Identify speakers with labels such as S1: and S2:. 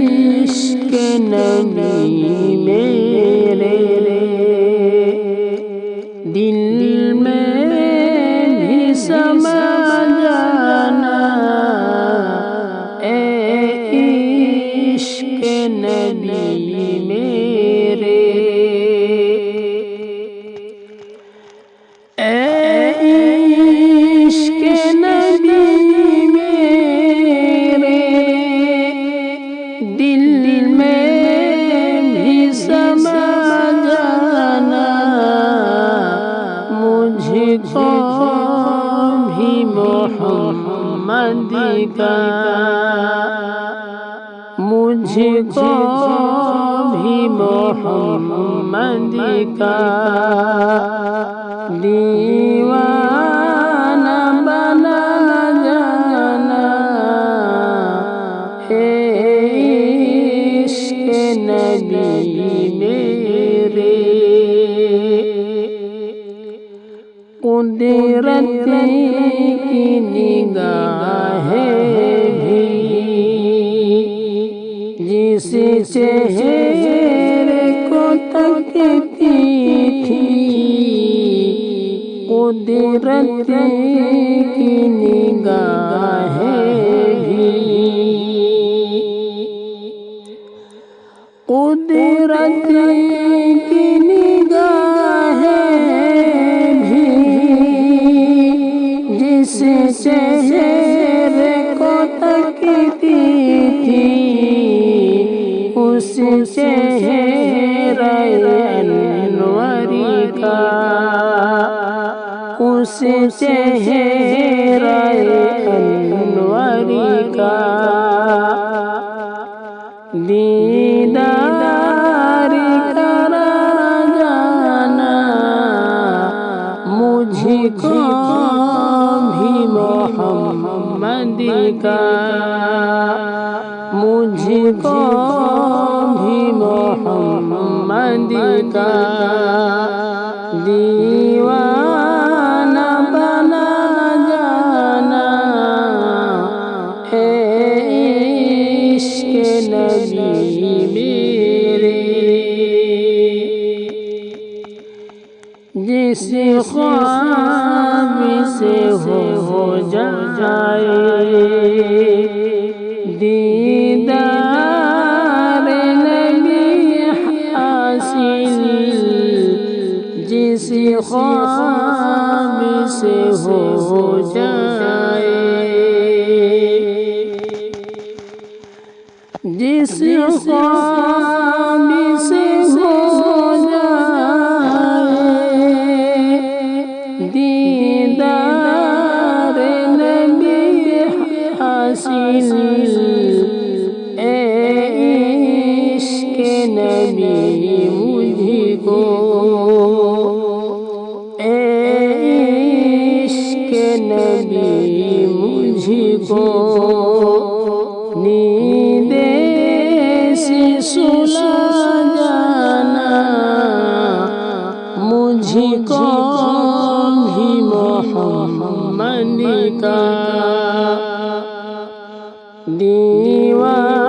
S1: عشق نبی میرے دل میں بھی سما جانا، اے عشق نبی میرے، اے عشق نبی میرے دل میں بھی سما جانا، مجھ کو بھی محمد کا، مجھ کو بھی محمد کا دیوانہ بنا جانا، اے عشق نبی میرے، قدرت کی نگاہ بھی جس چہرے کو تکتی تھی، قدرت کی نگاہ بھی، قدرت کی نگاہ بھی جس چہرے کو تکتی تھی، اس چہرہ انوری کا، اس چہرہ انوری کا دیدار کرا جانا، مجھ کو بھی محمد کا، مجھ کو بھی محمد کا دیوانہ بنا جانا، اے عشق نبی میرے، جس خواب سے ہو جائے دیدار نبی حاصل، جس خواب سے ہو جائے، جس خواب سے ہو جائے دیدار نبی حاصل، اے عشق نبی مجھ کو، اے عشق نبی مجھ کو نیند سے سلا جانا، مجھ کو بھی محمد کا دیوانہ